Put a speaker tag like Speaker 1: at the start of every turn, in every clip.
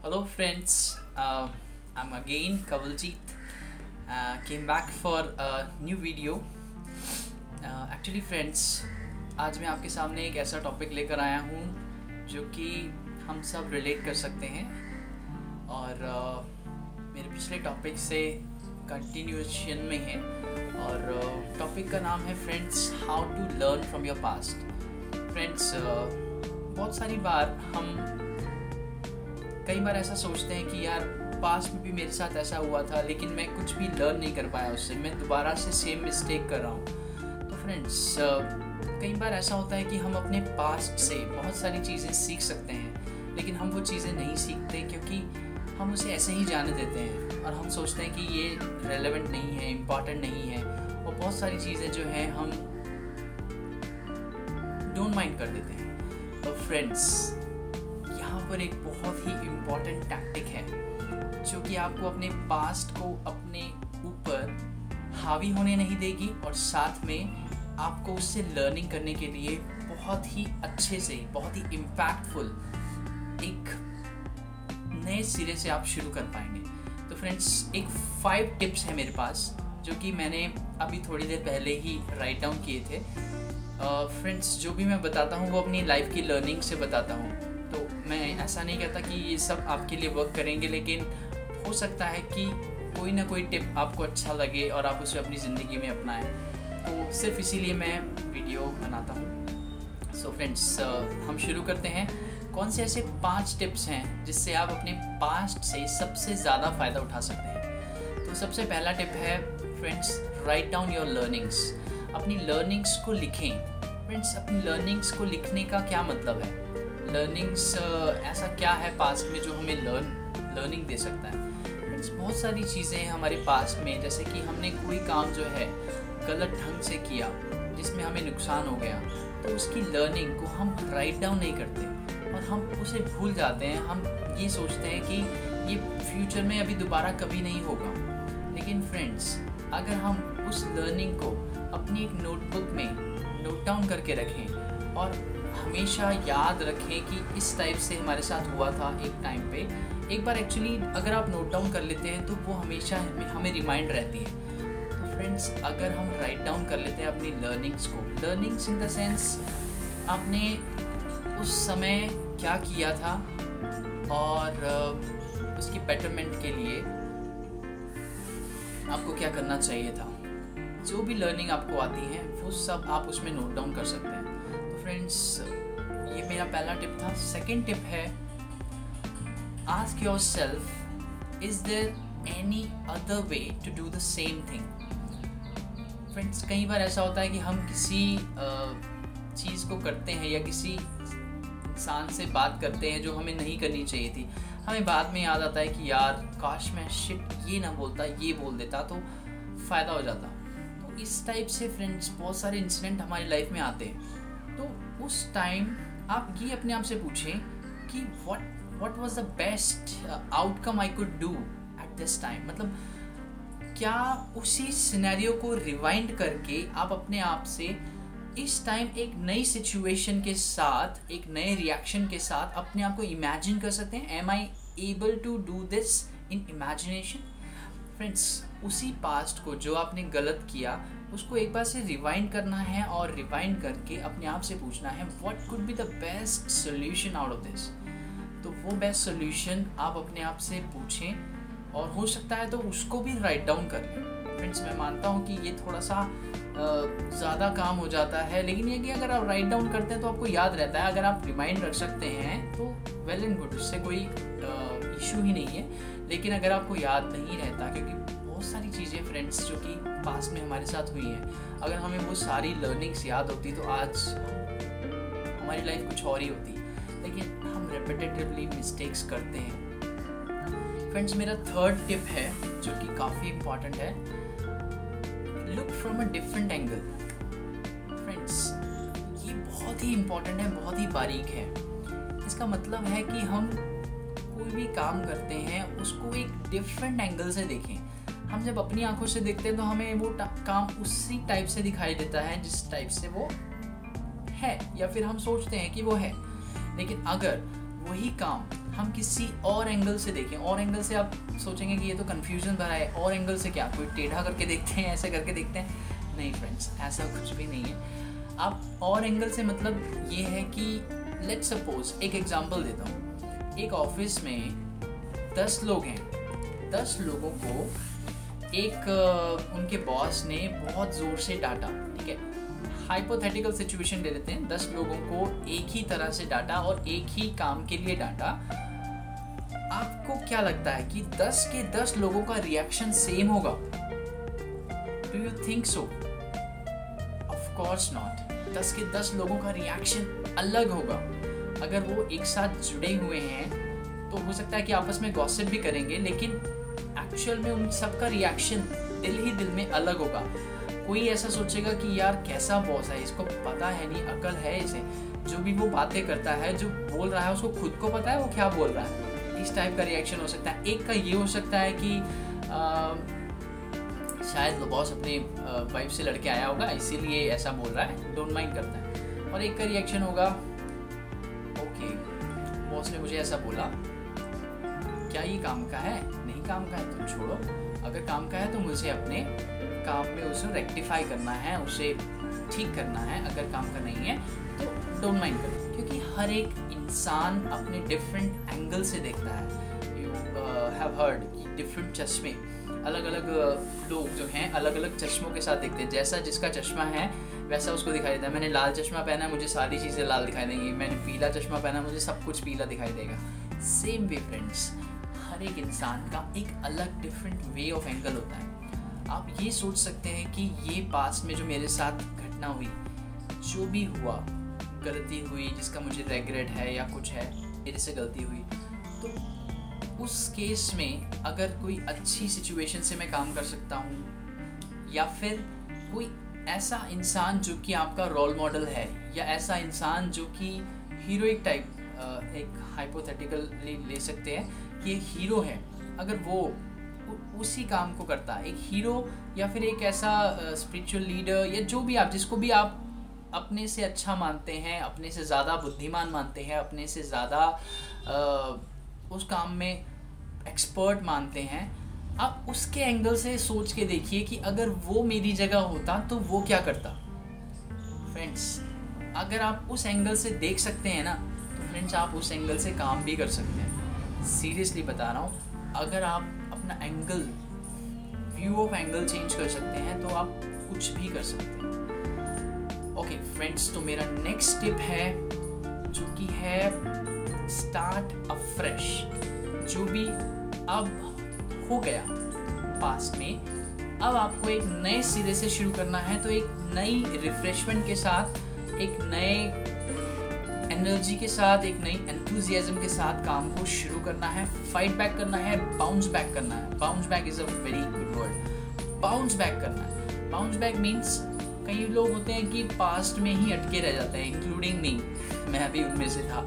Speaker 1: Hello friends, I'm again Kawaljeet. Came back for a new video. Actually friends, आज मैं आपके सामने एक ऐसा टॉपिक लेकर आया हूँ जो कि हम सब रिलेट कर सकते हैं और मेरे पिछले टॉपिक से कंटिन्यूएशन में है और टॉपिक का नाम है friends how to learn from your past. Friends बहुत सारी बार हम कई बार ऐसा सोचते हैं कि यार पास्ट में भी मेरे साथ ऐसा हुआ था लेकिन मैं कुछ भी लर्न नहीं कर पाया उससे, मैं दोबारा से सेम मिस्टेक कर रहा हूँ। तो फ्रेंड्स कई बार ऐसा होता है कि हम अपने पास्ट से बहुत सारी चीज़ें सीख सकते हैं लेकिन हम वो चीज़ें नहीं सीखते क्योंकि हम उसे ऐसे ही जाने देते हैं और हम सोचते हैं कि ये रेलेवेंट नहीं है, इम्पॉर्टेंट नहीं है और बहुत सारी चीज़ें जो हैं हम डोंट माइंड कर देते हैं। तो फ्रेंड्स यहाँ पर एक बहुत ही इम्पॉर्टेंट टैक्टिक है जो कि आपको अपने पास्ट को अपने ऊपर हावी होने नहीं देगी और साथ में आपको उससे लर्निंग करने के लिए बहुत ही अच्छे से, बहुत ही इम्पैक्टफुल एक नए सिरे से आप शुरू कर पाएंगे। तो फ्रेंड्स एक 5 टिप्स है मेरे पास जो कि मैंने अभी थोड़ी देर पहले ही राइट डाउन किए थे। फ्रेंड्स जो भी मैं बताता हूँ वो अपनी लाइफ की लर्निंग से बताता हूँ, तो मैं ऐसा नहीं कहता कि ये सब आपके लिए वर्क करेंगे, लेकिन हो सकता है कि कोई ना कोई टिप आपको अच्छा लगे और आप उसे अपनी ज़िंदगी में अपनाएं, तो सिर्फ इसीलिए मैं वीडियो बनाता हूँ। सो फ्रेंड्स हम शुरू करते हैं। कौन से ऐसे 5 टिप्स हैं जिससे आप अपने पास्ट से सबसे ज़्यादा फ़ायदा उठा सकते हैं। तो सबसे पहला टिप है friends, write down your learnings. अपनी लर्निंग्स को लिखें। फ्रेंड्स अपनी लर्निंग्स को लिखने का क्या मतलब है? लर्निंग्स ऐसा क्या है पास्ट में जो हमें लर्निंग दे सकता है? फ्रेंड्स बहुत सारी चीज़ें हैं हमारे पास्ट में, जैसे कि हमने कोई काम जो है गलत ढंग से किया जिसमें हमें नुकसान हो गया, तो उसकी लर्निंग को हम राइट डाउन नहीं करते और हम उसे भूल जाते हैं। हम ये सोचते हैं कि ये फ्यूचर में अभी दोबारा कभी नहीं होगा। लेकिन फ्रेंड्स अगर हम उस लर्निंग को अपनी एक नोटबुक में नोट डाउन करके रखें और हमेशा याद रखें कि इस टाइप से हमारे साथ हुआ था एक टाइम पे, एक बार एक्चुअली अगर आप नोट डाउन कर लेते हैं तो वो हमेशा हमें रिमाइंड रहती है। तो फ्रेंड्स अगर हम राइट डाउन कर लेते हैं अपनी लर्निंग्स को, लर्निंग्स इन द सेंस आपने उस समय क्या किया था और उसकी बेटरमेंट के लिए आपको क्या करना चाहिए था, जो भी लर्निंग आपको आती है वो सब आप उसमें नोट डाउन कर सकते हैं। तो फ्रेंड्स ये मेरा पहला टिप था। सेकंड टिप है, ask yourself is there any other way to do the same thing. Friends कई बार ऐसा होता है कि हम किसी चीज़ को करते हैं या किसी इंसान से बात करते हैं जो हमें नहीं करनी चाहिए थी, हमें बाद में याद आता है कि यार काश मैं शिट ये ना बोलता, ये बोल देता तो फ़ायदा हो जाता। तो इस टाइप से फ्रेंड्स बहुत सारे इंसिडेंट हमारी लाइफ में आते हैं। तो उस टाइम आप ये अपने आप से पूछें कि what was the best outcome I could do at this time. मतलब क्या उसी सिनेरियो को रिवाइंड करके आप अपने आप से इस टाइम एक नई सिचुएशन के साथ, एक नए रिएक्शन के साथ अपने आप को इमेजिन कर सकते हैं? Am I able to do this in imagination? Friends उसी पास्ट को जो आपने गलत किया उसको एक बार से रिवाइंड करना है और रिवाइंड करके अपने आप से पूछना है what could be the best solution out of this. तो वो बेस्ट सोल्यूशन आप अपने आप से पूछें और हो सकता है तो उसको भी राइट डाउन कर लें। फ्रेंड्स मैं मानता हूँ कि ये थोड़ा सा ज़्यादा काम हो जाता है, लेकिन ये कि अगर आप राइट डाउन करते हैं तो आपको याद रहता है। अगर आप रिमाइंड रख सकते हैं तो वेल एंड गुड, उससे कोई इशू ही नहीं है। लेकिन अगर आपको याद नहीं रहता, क्योंकि बहुत सारी चीज़ें फ्रेंड्स जो कि पास्ट में हमारे साथ हुई हैं, अगर हमें वो सारी लर्निंग्स याद होती तो आज हमारी लाइफ कुछ और ही होती, लेकिन हम रेपिटेटिवली मिस्टेक्स करते हैं। फ्रेंड्स मेरा थर्ड टिप है जो कि काफ़ी इम्पॉर्टेंट है, look from a different angle. Friends ये बहुत ही इम्पॉर्टेंट है, बहुत ही बारीक है। इसका मतलब है कि हम कोई भी काम करते हैं उसको एक डिफरेंट एंगल से देखें। हम जब अपनी आंखों से देखते हैं तो हमें वो काम उसी टाइप से दिखाई देता है जिस टाइप से वो है, या फिर हम सोचते हैं कि वो है। लेकिन अगर वही काम हम किसी और एंगल से देखें। और एंगल से आप सोचेंगे कि ये तो कन्फ्यूजन भरा है, और एंगल से क्या, कोई टेढ़ा करके देखते हैं, ऐसे करके देखते हैं? नहीं फ्रेंड्स, ऐसा कुछ भी नहीं है। आप और एंगल से मतलब ये है कि लेट्स सपोज, एक एग्जांपल देता हूँ, एक ऑफिस में 10 लोग हैं, 10 लोगों को एक उनके बॉस ने बहुत ज़ोर से डांटा, ठीक है, हाइपोथेटिकल सिचुएशन ले लेते हैं, 10 लोगों को एक ही तरह से डांटा और एक ही काम के लिए डांटा। आपको क्या लगता है कि 10 के 10 लोगों का रिएक्शन सेम होगा? Do you think so? Of course not. 10 के 10 लोगों का रिएक्शन अलग होगा। अगर वो एक साथ जुड़े हुए हैं तो हो सकता है कि आपस में गॉसिप भी करेंगे, लेकिन एक्चुअल में उन सबका रिएक्शन दिल ही दिल में अलग होगा। कोई ऐसा सोचेगा कि यार कैसा बॉस है, इसको पता है नहीं, अकल है इसे, जो भी वो बातें करता है, जो बोल रहा है उसको खुद को पता है वो क्या बोल रहा है। इस टाइप का रिएक्शन हो सकता है। एक का ये हो सकता है कि शायद वो बॉस अपने वाइफ से लड़के आया होगा इसीलिए ऐसा बोल रहा है, डोंट माइंड करता है। और एक का रिएक्शन होगा, ओके बॉस ने मुझे ऐसा बोला, क्या ये काम का है? नहीं काम का है तो छोड़ो, अगर काम का है तो मुझे अपने काम में उसे रेक्टिफाई करना है, उसे ठीक करना है। अगर काम का नहीं है तो डोंट माइंड करो, क्योंकि हर एक इंसान अपने डिफरेंट एंगल से देखता है। यू हैव हर्ड डिफरेंट चश्मे, अलग अलग लोग जो हैं अलग अलग चश्मों के साथ देखते हैं। जैसा जिसका चश्मा है वैसा उसको दिखाई देता है। मैंने लाल चश्मा पहना, मुझे सारी चीज़ें लाल दिखाई देंगी। मैंने पीला चश्मा पहना, मुझे सब कुछ पीला दिखाई देगा। सेम वे फ्रेंड्स, हर एक इंसान का एक अलग डिफरेंट वे ऑफ एंगल होता है। आप ये सोच सकते हैं कि ये पास्ट में जो मेरे साथ घटना हुई, जो भी हुआ, गलती हुई जिसका मुझे रेग्रेट है या कुछ है, मेरे से गलती हुई, तो उस केस में अगर कोई अच्छी सिचुएशन से मैं काम कर सकता हूँ, या फिर कोई ऐसा इंसान जो कि आपका रोल मॉडल है, या ऐसा इंसान जो कि हीरोइक टाइप, एक हाइपोथेटिकली ले सकते हैं कि एक हीरो है, अगर वो उसी काम को करता है, एक हीरो या फिर एक ऐसा स्पिरिचुअल लीडर या जो भी आप, जिसको भी आप अपने से अच्छा मानते हैं, अपने से ज़्यादा बुद्धिमान मानते हैं, अपने से ज़्यादा उस काम में एक्सपर्ट मानते हैं, आप उसके एंगल से सोच के देखिए कि अगर वो मेरी जगह होता तो वो क्या करता। फ्रेंड्स, अगर आप उस एंगल से देख सकते हैं ना, तो फ्रेंड्स आप उस एंगल से काम भी कर सकते हैं। सीरियसली बता रहा हूँ, अगर आप अपना angle, view of angle change कर सकते हैं तो आप कुछ भी कर सकते हैं। ओके फ्रेंड्स, तो मेरा नेक्स्ट टिप है जो कि है स्टार्ट अफ्रेश। जो भी अब हो गया पास्ट में, अब आपको एक नए सिरे से शुरू करना है। तो एक नई रिफ्रेशमेंट के साथ, एक नए एनर्जी के साथ, एक नई एंथुजियाज्म के साथ काम को शुरू करना है, फाइट बैक करना है, बाउंस बैक करना है। Bounce back is a very good word. Bounce back करना है। बाउंस बैक मीन्स, कई लोग होते हैं कि पास्ट में ही अटके रह जाते हैं, इंक्लूडिंग मी। मैं भी उनमें से था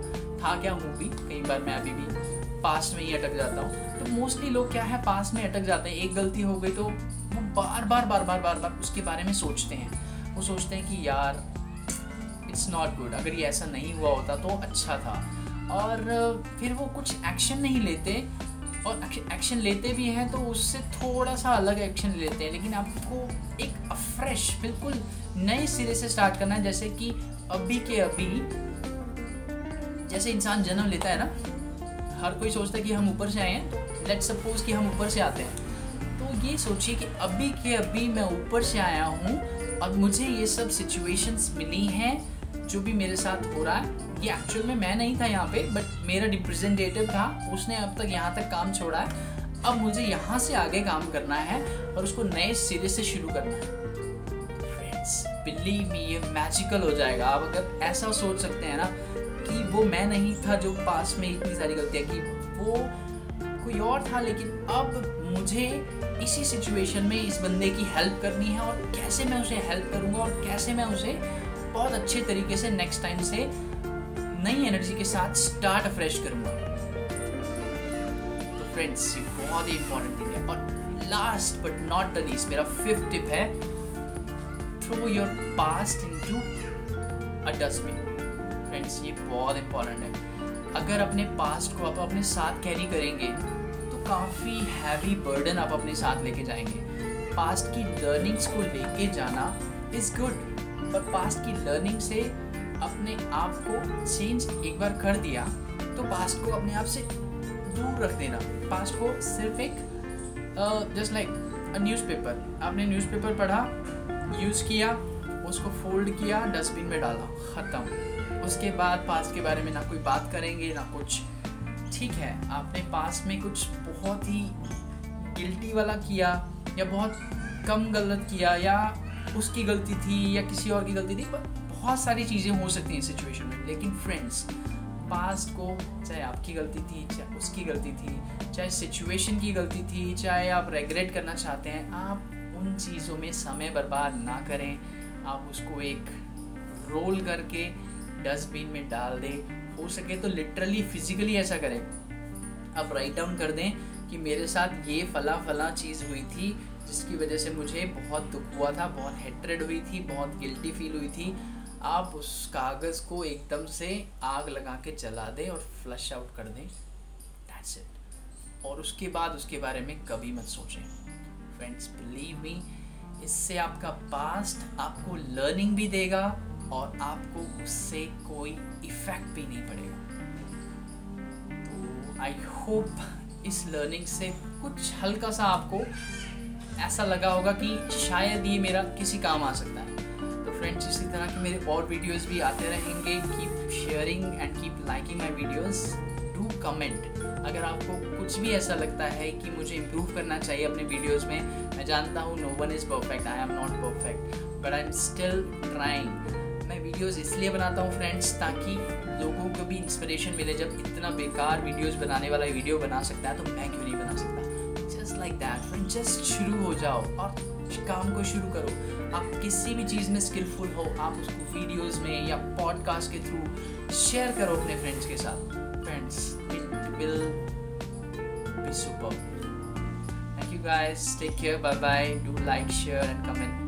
Speaker 1: क्या हूँ भी, कई बार मैं अभी भी पास्ट में ही अटक जाता हूँ। तो मोस्टली लोग क्या है, पास्ट में अटक जाते हैं। एक गलती हो गई तो वो बार बार उसके बारे में सोचते हैं। वो सोचते हैं कि यार इट्स नॉट गुड, अगर ये ऐसा नहीं हुआ होता तो अच्छा था। और फिर वो कुछ एक्शन नहीं लेते, और एक्शन लेते भी हैं तो उससे थोड़ा सा अलग एक्शन लेते हैं। लेकिन आपको एक फ्रेश, बिल्कुल नए सिरे से स्टार्ट करना है। जैसे कि अभी के अभी, जैसे इंसान जन्म लेता है ना, हर कोई सोचता है कि हम ऊपर से आए हैं, तो लेट्स सपोज कि हम ऊपर से आते हैं। तो ये सोचिए कि अभी के अभी मैं ऊपर से आया हूँ और मुझे ये सब सिचुएशंस मिली हैं, जो भी मेरे साथ हो रहा है। ये एक्चुअल में मैं नहीं था यहाँ पे, बट मेरा रिप्रेजेंटेटिव था, उसने अब तक यहाँ तक काम छोड़ा है। अब मुझे यहाँ से आगे काम करना है और उसको नए सिरे से शुरू करना है। फ्रेंड्स, बिलीव मी, ये मैजिकल हो जाएगा। आप अगर ऐसा सोच सकते हैं ना कि वो मैं नहीं था जो पास में इतनी सारी गलतियाँ की, वो कोई और था, लेकिन अब मुझे इसी सिचुएशन में इस बंदे की हेल्प करनी है, और कैसे मैं उसे हेल्प करूँगा और कैसे मैं उसे बहुत अच्छे तरीके से नेक्स्ट टाइम से नई एनर्जी के साथ स्टार्ट फ्रेश करूँगा। तो फ्रेंड्स, ये बहुत ही इंपॉर्टेंट थिंग है। और last but not the least, मेरा 5th टिप है, throw your past into a dustbin. Friends, ये बहुत इंपॉर्टेंट है। अगर अपने पास्ट को आप अपने साथ कैरी करेंगे तो काफ़ी हैवी बर्डन आप अपने साथ लेके जाएंगे। पास्ट की लर्निंग्स को लेके जाना इज़ गुड, पर पास्ट की लर्निंग से अपने आप को चेंज एक बार कर दिया तो पास्ट को अपने आप से दूर रख देना। पास्ट को सिर्फ एक जस्ट लाइक अ न्यूज़पेपर, आपने न्यूज़पेपर पढ़ा, यूज़ किया, उसको फोल्ड किया, डस्टबिन में डाला, ख़त्म। उसके बाद पास्ट के बारे में ना कोई बात करेंगे ना कुछ। ठीक है, आपने पास्ट में कुछ बहुत ही गिल्टी वाला किया या बहुत कम गलत किया या उसकी गलती थी या किसी और की गलती थी, बहुत सारी चीज़ें हो सकती हैं इस सिचुएशन में। लेकिन फ्रेंड्स, पास्ट को चाहे आपकी गलती थी, चाहे उसकी गलती थी, चाहे सिचुएशन की गलती थी, चाहे आप रेग्रेट करना चाहते हैं, आप उन चीज़ों में समय बर्बाद ना करें। आप उसको एक रोल करके डस्टबिन में डाल दें। हो सके तो लिटरली फिजिकली ऐसा करें। आप राइट डाउन कर दें कि मेरे साथ ये फला चीज़ हुई थी जिसकी वजह से मुझे बहुत दुख हुआ था, बहुत हेट्रेड हुई थी, बहुत गिल्टी फील हुई थी। आप उस कागज़ को एकदम से आग लगा के जला दें और फ्लश आउट कर दें। That's it. और उसके बाद उसके बारे में कभी मत सोचें। फ्रेंड्स, बिलीव मी, इससे आपका पास्ट आपको लर्निंग भी देगा और आपको उससे कोई इफ़ेक्ट भी नहीं पड़ेगा। तो आई होप इस लर्निंग से कुछ हल्का सा आपको ऐसा लगा होगा कि शायद ये मेरा किसी काम आ सकता है। तो फ्रेंड्स, इसी तरह के मेरे और वीडियोस भी आते रहेंगे। Keep sharing and keep liking my videos. Do comment अगर आपको कुछ भी ऐसा लगता है कि मुझे इम्प्रूव करना चाहिए अपने वीडियोस में। मैं जानता हूँ no one is perfect, I am not perfect, but I am still trying. मैं वीडियोस इसलिए बनाता हूँ फ्रेंड्स ताकि लोगों को भी इंस्पिरेशन मिले। जब इतना बेकार वीडियोस बनाने वाला वीडियो बना सकता है तो मैं क्यों नहीं बना सकता। Just like that friend, just शुरू हो जाओ और काम को शुरू करो। आप किसी भी चीज़ में स्किलफुल हो, आप उसको वीडियोस में या पॉडकास्ट के थ्रू शेयर करो अपने फ्रेंड्स के साथ। Friends, it will be super. Thank you guys, take care, bye bye, do like, share and comment.